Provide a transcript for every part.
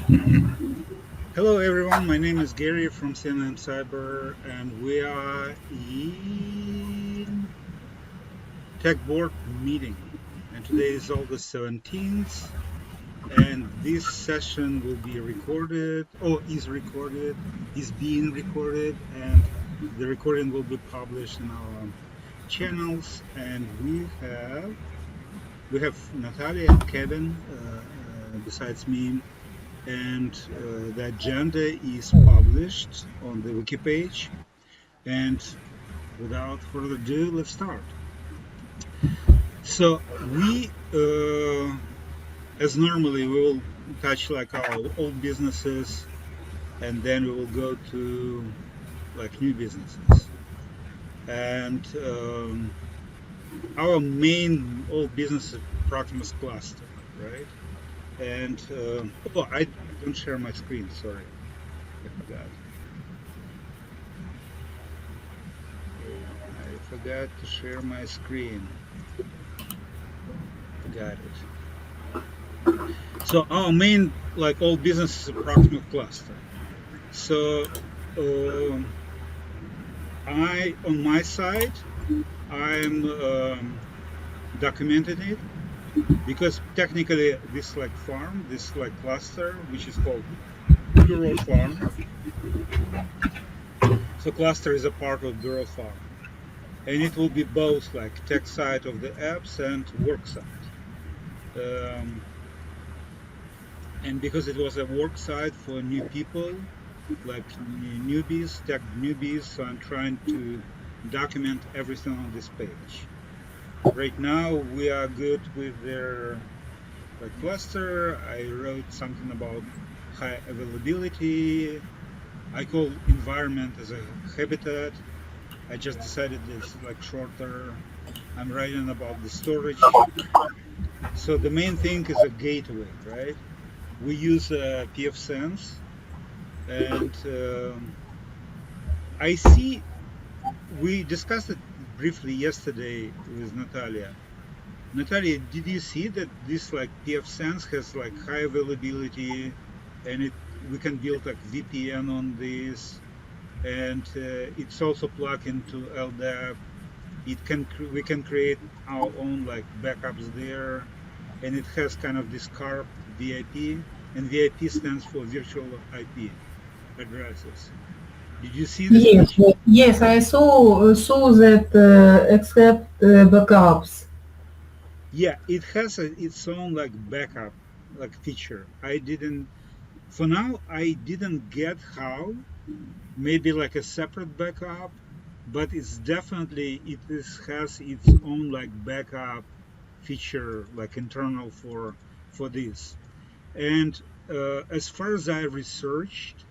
Hello everyone, my name is Gary from CNM Cyber and we are in Tech Board Meeting and today is August 17th and this session will be recorded, is being recorded and the recording will be published in our channels and we have Natalia and Kevin besides me. And the agenda is published on the wiki page. And without further ado, let's start. So we, as normally, we will touch like our old businesses, and then we will go to like new businesses. And our main old business is Proxmox Cluster, right? And I don't share my screen. Sorry, I forgot. I forgot to share my screen. Got it. So our main, like all business, is a Proxmox Cluster. So on my side, I'm documenting it because technically this like farm, this like cluster, which is called Bureau Farm. So cluster is a part of Bureau Farm. And it will be both like tech side of the apps and work side. And because it was a work site for new people, like newbies, tech newbies, so I'm trying to document everything on this page. Right now, we are good with their cluster. I wrote something about high availability. I call environment as a habitat. I just decided it's like shorter. I'm writing about the storage. So the main thing is a gateway, right? We use pfSense, and I see we discussed it briefly yesterday with Natalia. Natalia, did you see that this like pfSense has like high availability, and we can build like VPN on this, and it's also plugged into LDAP. We can create our own like backups there, and it has kind of this CARP VIP, and VIP stands for virtual IP addresses. Did you see this Yes, feature? yes, I saw that except backups. Yeah, it has its own like backup like feature. For now, I didn't get how, maybe like a separate backup, but has its own like backup feature, like internal for this. And as far as I researched,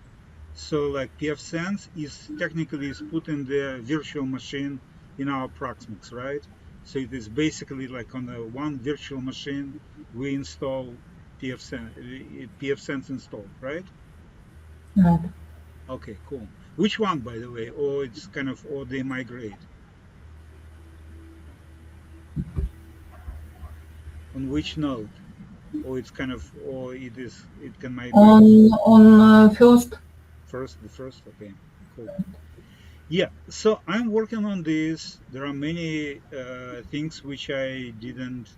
so like pfSense is technically is put in the virtual machine in our Proxmox, right? So it is basically like on the one virtual machine we install pfSense installed, right? Right. Okay, cool. Which one, by the way? Or it's kind of, or they migrate? On which node? Or it's kind of, or it can migrate On first, the first? Okay, cool. Yeah, so I'm working on this. There are many things which I didn't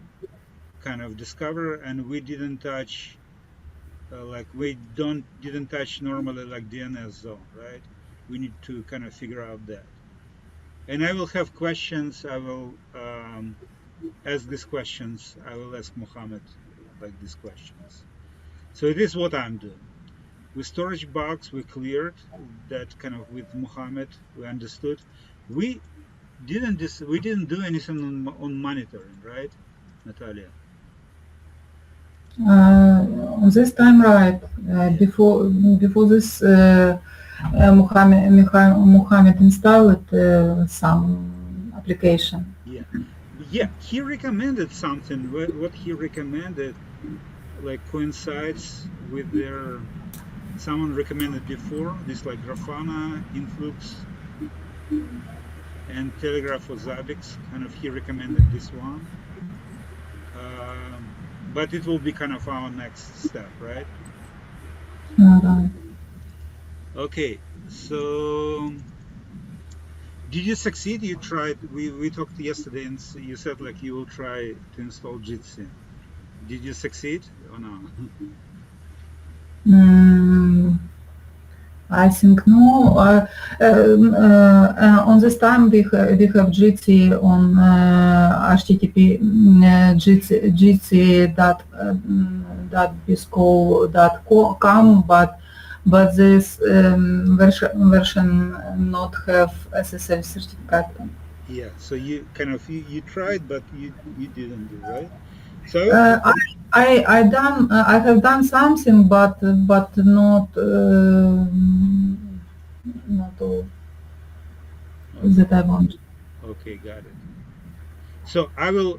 kind of discover, and we didn't touch, didn't touch normally like DNS zone, right? We need to kind of figure out that. And I will have questions. I will ask these questions. I will ask Mohammed like these questions. So it is what I'm doing. With storage box, we cleared that kind of with Mohammed. We understood. We we didn't do anything on monitoring, right, Natalia? this time, right? Yeah, Before this, Muhammad installed some application. yeah, yeah. He recommended something. What he recommended like coincides with their someone recommended before this, like Grafana, Influx, and Telegraph for Zabbix. Kind of he recommended this one, but it will be kind of our next step, right? Right. Okay, so did you succeed? You tried. We talked yesterday, and you said like you will try to install Jitsi. Did you succeed or no? Mm, I think no. On this time we have GC on HTTP GC dot bisco dot com, but this version not have SSL certificate. Yeah. So you kind of you tried, but you didn't do right. So I have done something, but not not all okay, that I want. okay, got it. So I will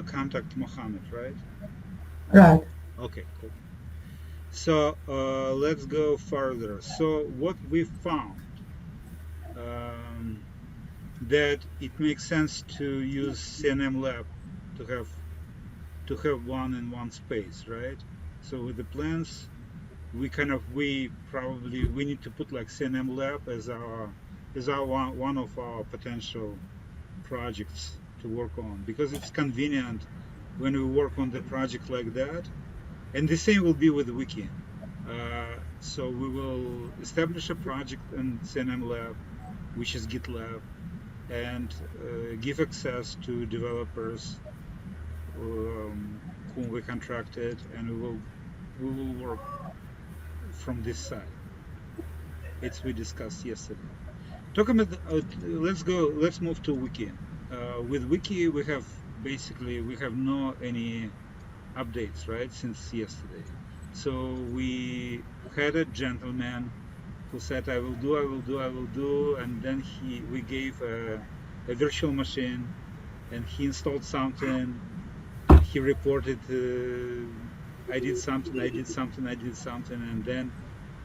contact Mohammed, right? Right. Okay, cool. So let's go further. So what we found, um, that it makes sense to use CNM Lab to have one in one space, right? So with the plans, we probably we need to put like CNM Lab as our one of our potential projects to work on, because it's convenient when we work on the project like that. And the same will be with the wiki. So we will establish a project in CNM Lab, which is GitLab, and give access to developers whom we contracted, and we will work from this side. It's we discussed yesterday. Talk about let's move to wiki. With wiki we have basically we have no any updates, right, since yesterday. So we had a gentleman who said I will do, I will do, I will do, and then we gave a virtual machine, and he installed something, and he reported I did something, I did something, I did something, and then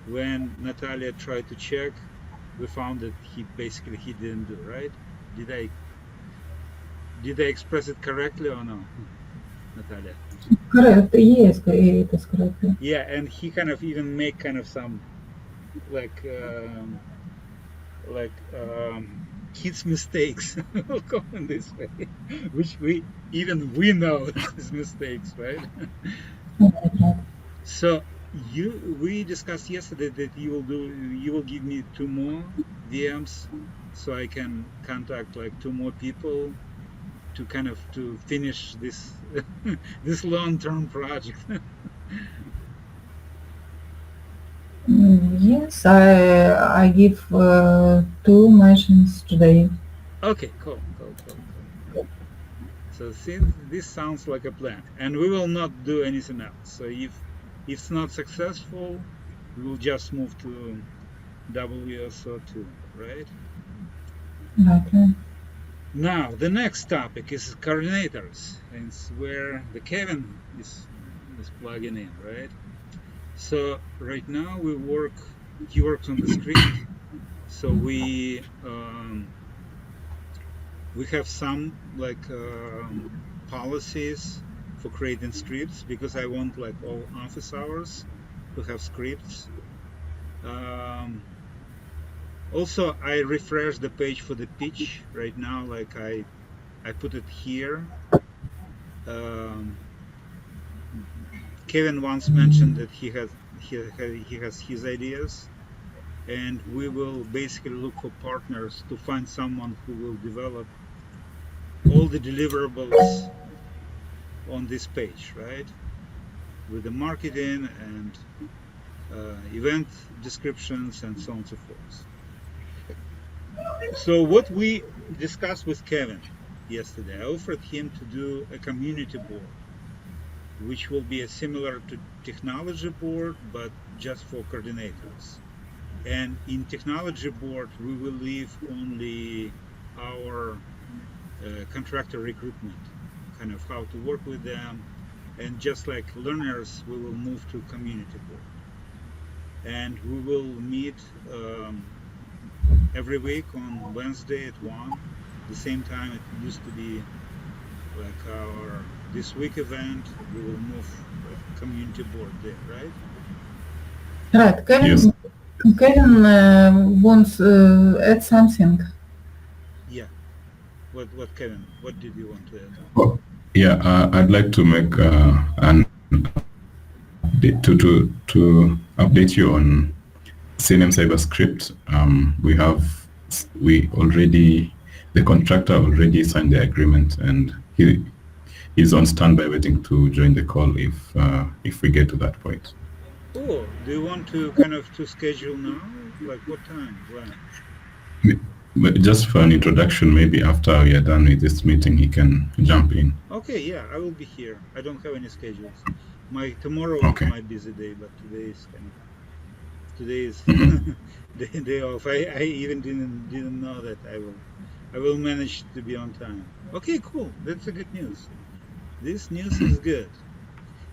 when Natalia tried to check, we found that he didn't do, right. Did I express it correctly or no, Natalia? Correct. Yes, it is correct. Yeah, and he kind of even make kind of some like like kids mistakes, we'll call them this way, which we know it's his mistakes, right? Right, right. So we discussed yesterday that you will give me two more VMs, so I can contact like two more people to kind of to finish this this long-term project. Yes, I give two machines today. Okay, cool, cool, cool, cool. So since this sounds like a plan, and we will not do anything else. So if it's not successful, we will just move to WSO2, right? Right, right. Now, the next topic is coordinators, and it's where the Kevin is plugging in, right? So right now he works on the script. So we have some like policies for creating scripts, because I want like all office hours to have scripts. Um, Also, I refreshed the page for the pitch right now. Like I put it here. Um, Kevin once mentioned that he has his ideas, and we will basically look for partners to find someone who will develop all the deliverables on this page, right? With the marketing and event descriptions and so on and so forth. So what we discussed with Kevin yesterday, I offered him to do a community board, which will be a similar to technology board, but just for coordinators. And in technology board, we will leave only our contractor recruitment, kind of how to work with them. And just like learners, we will move to community board. And we will meet every week on Wednesday at 1, the same time it used to be like our this week event. We will move community board there, right? Right. Yes. Kevin wants add something. Yeah. What Kevin? What did you want to add? Oh, yeah, I'd like to make an update to update you on CNM CyberScript. We already, the contractor already signed the agreement, and he's on standby waiting to join the call if we get to that point. Oh, do you want to kind of to schedule now? Like what time? When? But just for an introduction, maybe after we are done with this meeting, he can jump in. Okay, yeah, I will be here. I don't have any schedules. Tomorrow is Okay. my busy day, but today is Mhm. day off. I even didn't know that I will manage to be on time. Okay, cool. That's a good news. This news is good.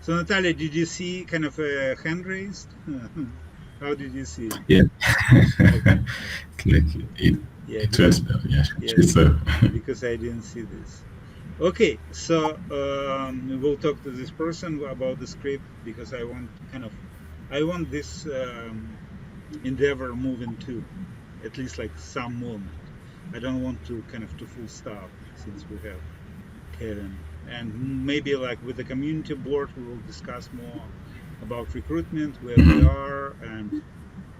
So Natalia, did you see kind of a hand raised? How did you see it? Yeah. Okay. Yeah, because I didn't see this. Okay, so we'll talk to this person about the script because I want this endeavor moving too, at least like some movement. I don't want to kind of to full stop since we have Kevin, and maybe like with the community board we will discuss more about recruitment, where we are, and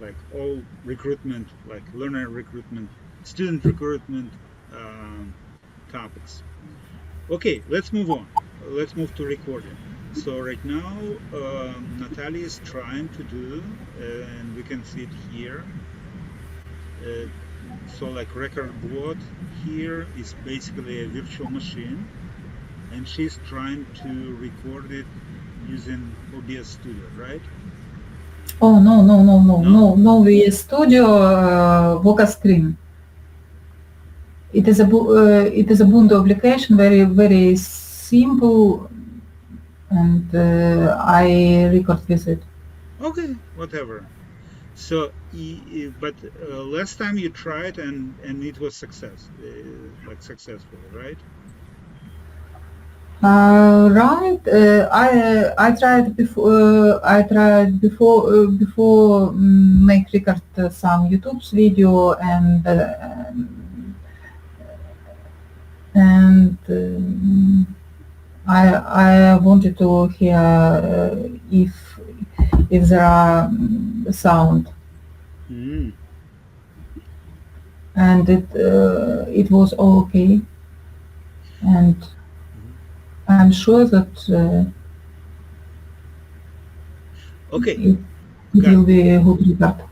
like all recruitment, like learner recruitment, student recruitment topics. Okay, let's move on. Let's move to recording. So right now, Natalia is trying to do, and we can see it here. So like record board here is basically a virtual machine, and she's trying to record it using OBS Studio, right? Oh no VS Studio Voca Screen. It is a Ubuntu application, very simple, and I record with it. Okay, whatever. So, but last time you tried and it was successful, right? Right. I tried before. Before make record some YouTube's video and I wanted to hear if there are sound, Mm. and it was all okay, and I'm sure that Okay, it got will be a good record.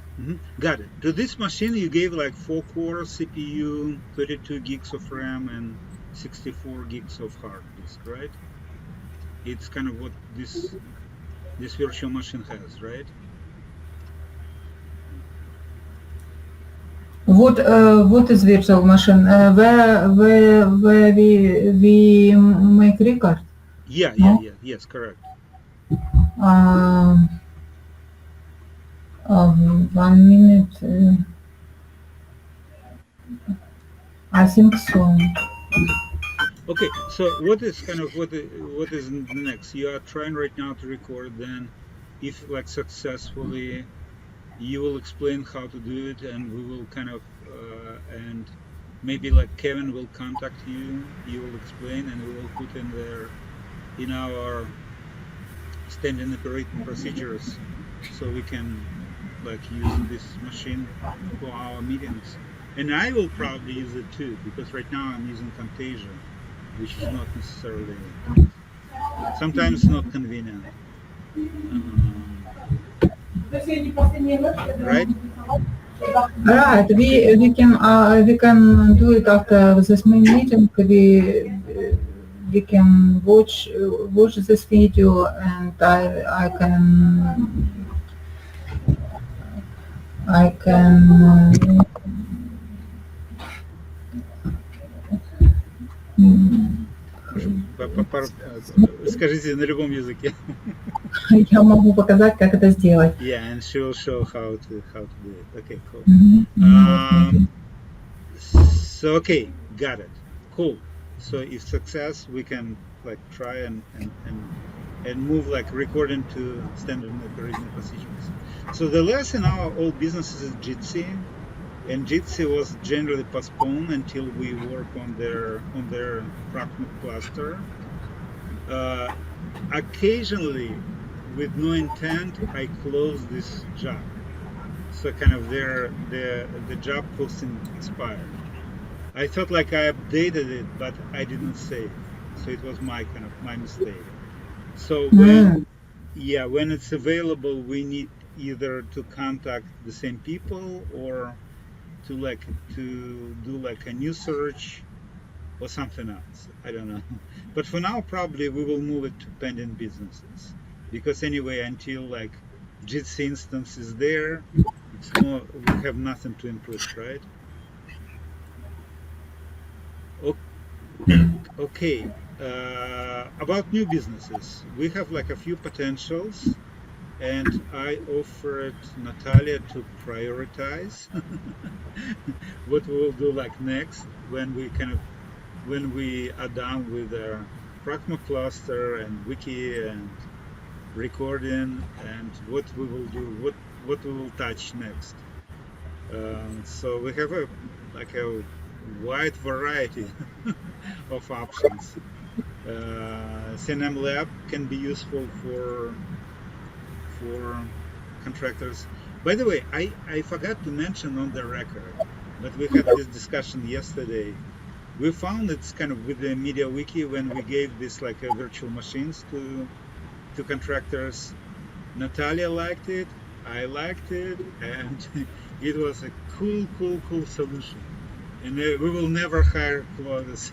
Got it. To this machine, you gave like 4-core CPU, 32 gigs of RAM, and 64 gigs of hard disk, right? It's kind of what this virtual machine has, right? What is virtual machine? Where we make record? Yeah, No? yes, correct. 1 minute. I think so. Okay, so what is the next? You are trying right now to record. Then, if like successfully, you will explain how to do it, and we will kind of and maybe like Kevin will contact you. You will explain, and we will put in there in our standard operating procedures, so we can like use this machine for our meetings. And I will probably use it too, because right now I'm using Camtasia, which is not necessarily sometimes not convenient. Right? Right. We can do it after this main meeting. We can watch this video, and I can Скажите на любом языке. я могу показать, как это сделать. Yeah, and she will show how to do it. Okay, cool. So okay, got it. Cool. So if success, we can like try and and move like recording to standard operating procedures. So the last in our old businesses is Jitsi, and Jitsi was generally postponed until we work on their Proxmox cluster. Occasionally, with no intent, I close this job. So kind of the job posting expired. I thought like I updated it, but I didn't save. So it was my mistake. So when it's available, we need either to contact the same people or to do like a new search or something else. I don't know. But for now, probably we will move it to pending businesses because anyway, until like Jitsi instance is there, we have nothing to input, right? Okay. About new businesses, we have like a few potentials, and I offered Natalia to prioritize what we will do like next when we are done with our Proxmox cluster and wiki and recording and what we will do, what we will touch next. So we have a wide variety of options. CNM Lab can be useful for contractors. By the way, I forgot to mention on the record, but we had this discussion yesterday. We found it's kind of with the MediaWiki when we gave this like virtual machines to contractors. Natalia liked it, I liked it, and it was a cool solution. And we will never hire Claudius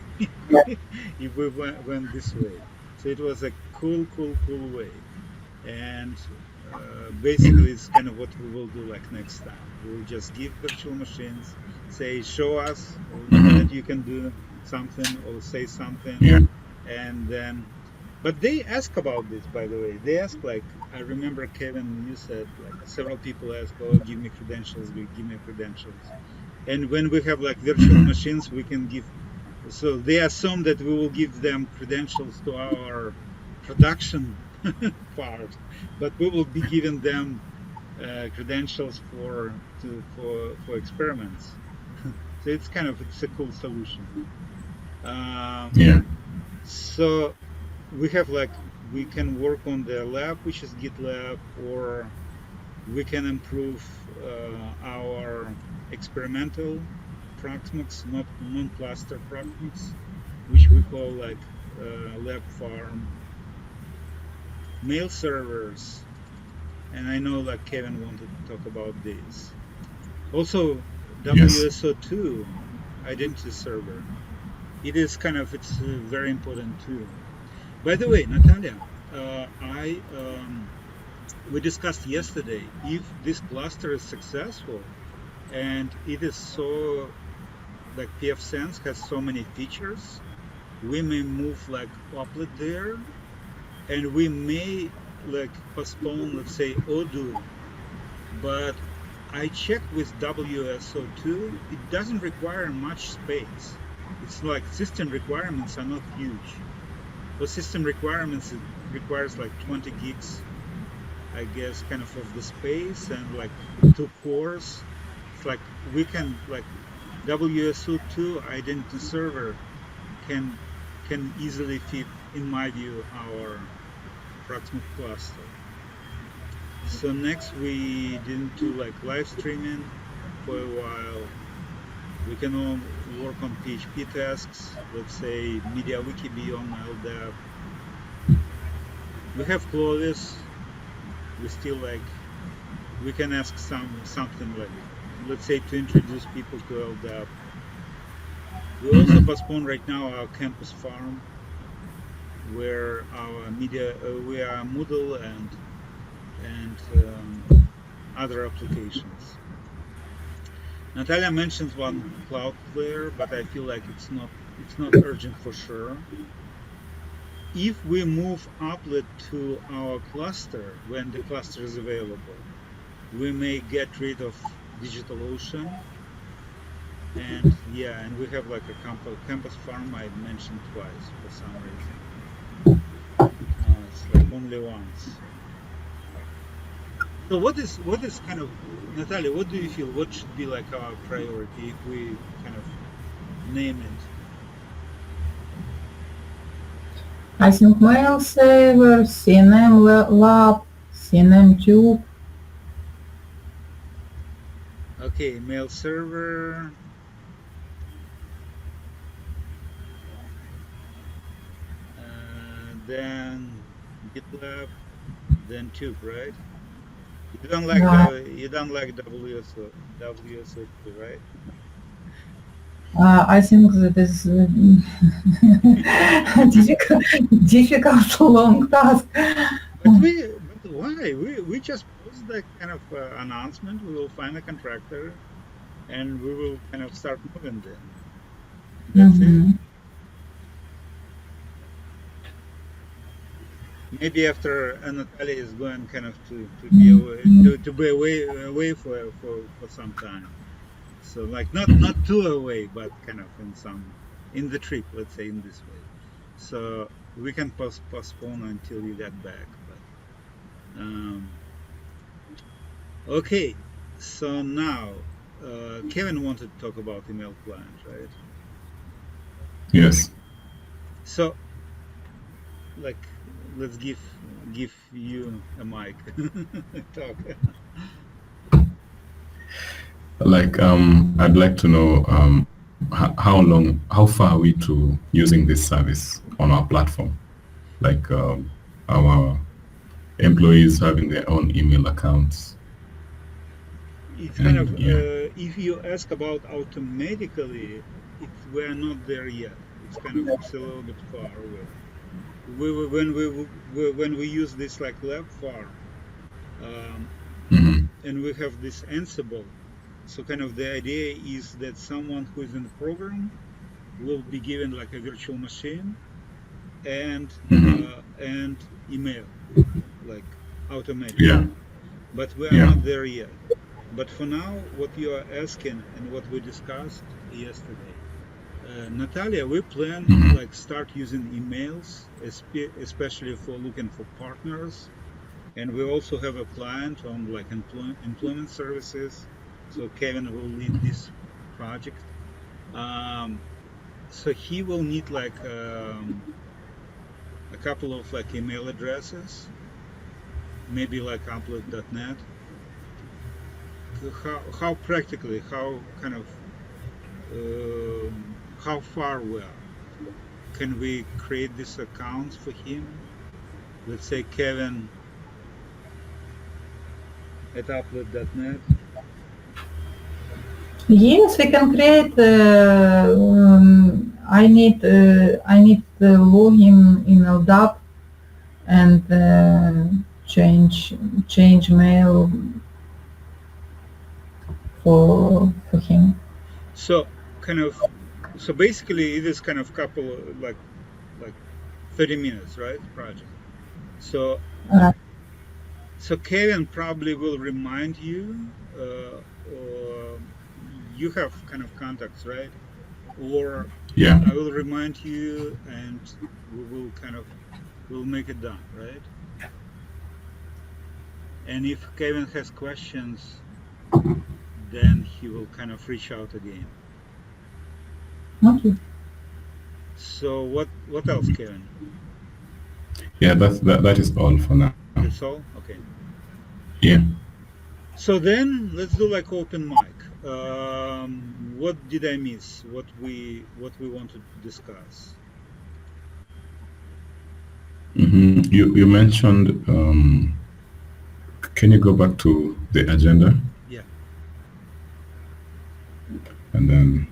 if we went this way. So it was a cool way. And basically, it's kind of what we will do like next time. We will just give virtual machines, say, show us that you can do something or say something, and then. But they ask about this, by the way. They ask like, I remember Kevin, you said like several people ask, oh, give me credentials, give me credentials. And when we have like virtual machines, we can give. So they assume that we will give them credentials to our production part, but we will be giving them credentials for experiments. So it's a cool solution. So we have we can work on the lab, which is GitLab, or we can improve our experimental Proxmox, not non-cluster Proxmox, which we call lab farm. Mail servers, and I know Kevin wanted to talk about this. Also, WSO2 identity server. It is it's very important too. By the way, Natalia, we discussed yesterday if this cluster is successful and it is so pfSense has so many features, we may move Applet there, and we may postpone, let's say, Odoo. But I checked with WSO2, it doesn't require much space. It's system requirements are not huge. For system requirements, it requires 20 gigs, I guess, of the space, and 2 cores. It's we can WSO2 identity server can easily fit, in my view, our Proxmox cluster. So next, we didn't do live streaming for a while. We can all work on PHP tasks, let's say MediaWiki beyond LDAP. We have Claudius. We still we can ask something let's say, to introduce people to LDAP. We also postpone right now our campus farm, where our we are Moodle and other applications. Natalia mentions one cloud player, but I feel it's not urgent for sure. If we move Applet to our cluster when the cluster is available, we may get rid of DigitalOcean. And and we have a campus farm I mentioned twice for some reason. It's only once. So what is kind of, Natalia, what do you feel? What should be like our priority if we kind of name it? I think mail server, CNM lab, CNM tube. Okay, mail server. Then GitLab, then tube, right? You don't like WSO2, right? I think that is difficult long task. But why? We just post that kind of announcement. We will find a contractor, and we will kind of start moving then. That's it. Maybe after Natalia is going kind of to be away for some time. So like not too away, but kind of in the trip, let's say in this way. So we can postpone until you get back. But okay. So now Kevin wanted to talk about email client, right? Yes. So like let's give you a mic. Talk. Like I'd like to know how far are we to using this service on our platform? Like our employees having their own email accounts. It's kind of if you ask about automatically, we're not there yet. It's kind of it's a little bit far away. When we use this like lab farm, and we have this Ansible, so kind of the idea is that someone who is in the program will be given like a virtual machine and email, like automatically. Yeah. But we are not there yet. But for now, what you are asking and what we discussed yesterday, Natalia, we plan like start using emails, especially for looking for partners, and we also have a client on like employment services. So Kevin will lead this project. So he will need like a couple of like email addresses, maybe like upload.net. How practically, how kind of how far we are? Can we create these accounts for him? Let's say Kevin at upload.net. Yes, we can create. I need the login in LDAP and change mail for him. So kind of, so basically it is kind of couple of like 30 minutes, right? Project. So so Kevin probably will remind you, or you have kind of contacts, right? Or I will remind you, and we will kind of we'll make it done, right? And if Kevin has questions, then he will kind of reach out again. Okay. So what else, Kevin? Yeah, that is all for now. That's all? Okay. Yeah. So then let's do like open mic. What did I miss? What we want to discuss? You mentioned. Can you go back to the agenda? Yeah. And then,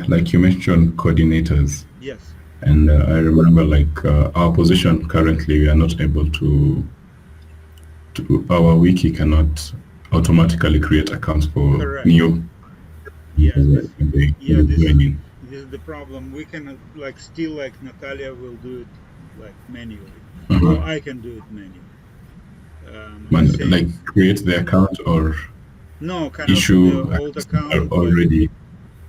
like you mentioned, coordinators. Yes. And I remember, like our position currently, we are not able to. Our wiki cannot automatically create accounts for new. Yeah. This is the problem. We can like still like Natalia will do it like manually, or I can do it manually. Like create the account or no kind issue of the old account already.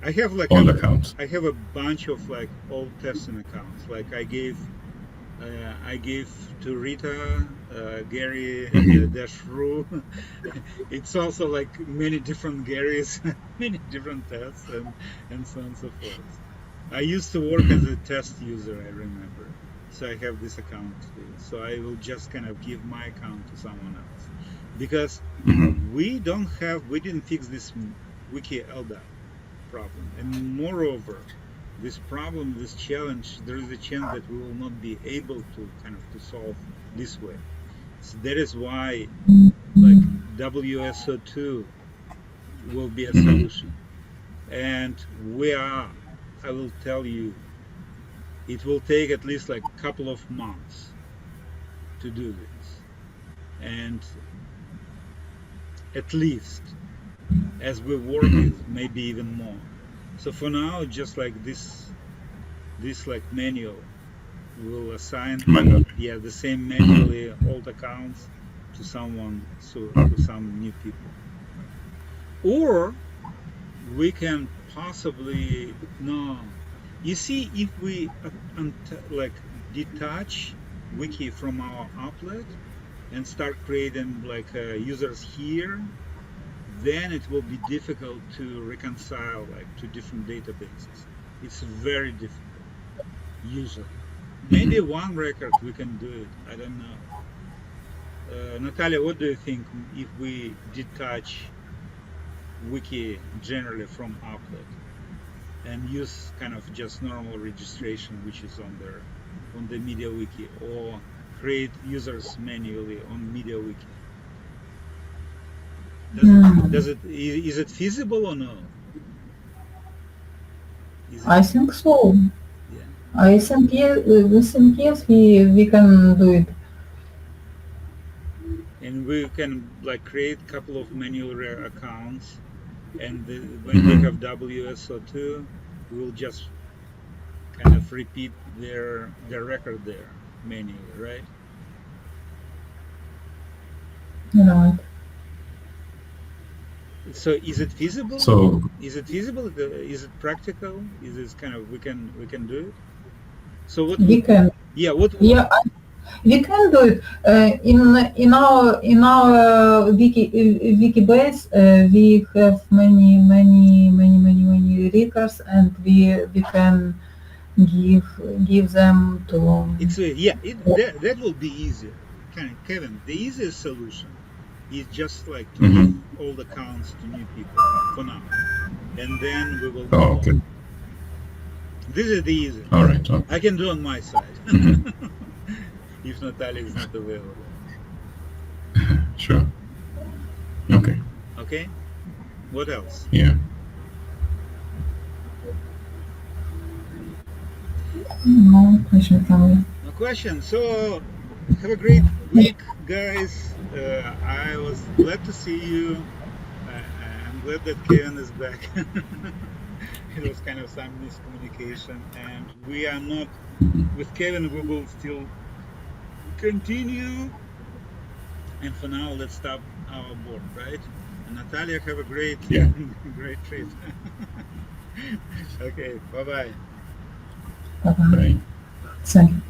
I have like old accounts. I have a bunch of like old testing accounts. Like I gave I gave to Rita, Gary, Mhm. Dashru. It's also like many different Garys, many different tests, and so on and so forth. I used to work as a test user, I remember. So I have this account too. So I will just kind of give my account to someone else. Because Mhm. we didn't fix this wiki LDAP problem. And moreover, this problem, this challenge, there is a chance that we will not be able to kind of to solve this way. So that is why like WSO2 will be a Mhm. solution. And I will tell you, it will take at least like a couple of months to do this. And at least as we work Mhm. it, maybe even more. So for now, just like this like manual will assign, Manually. the same Mhm. manually old accounts to someone, so Okay. to some new people. Or we can possibly, no. You see, if we like detach wiki from our applet and start creating like users here, then it will be difficult to reconcile like two different databases. It's very difficult, usually. Maybe Mhm. one record we can do it. I don't know. Natalia, what do you think if we detach wiki generally from applet and use kind of just normal registration, which is on the MediaWiki, or create users manually on MediaWiki? Mm, Is it feasible or no? Is it I think so. Yeah. I think yes, we can do it. And we can like create a couple of manual accounts, and when we Mhm. have WSO2, we will just kind of repeat their record there manually, right? Right. So is it feasible? So, Is it feasible? Is it practical? Is this kind of we can do it? So what We would can. yeah what Yeah, we can do it. In our wiki base, we have many records, and we can give give them to. it's that will be easier. Kevin, the easiest solution is just like to give mhm. old accounts to new people for now, and then we will move Oh, on. okay. This is the All easiest. right. I Okay. can do on my side Mhm. if Natalia is not available. Sure. Okay. Okay. What else? Yeah. No question from you. No question. So have a great week, guys. I was glad to see you. I'm glad that Kevin is back. It was kind of some miscommunication, and we are not with Kevin. We will still continue. And for now, let's stop our board, right? And Natalia, have a great, Yeah. great trip. Okay, bye bye. Bye-bye. Bye. Thank you.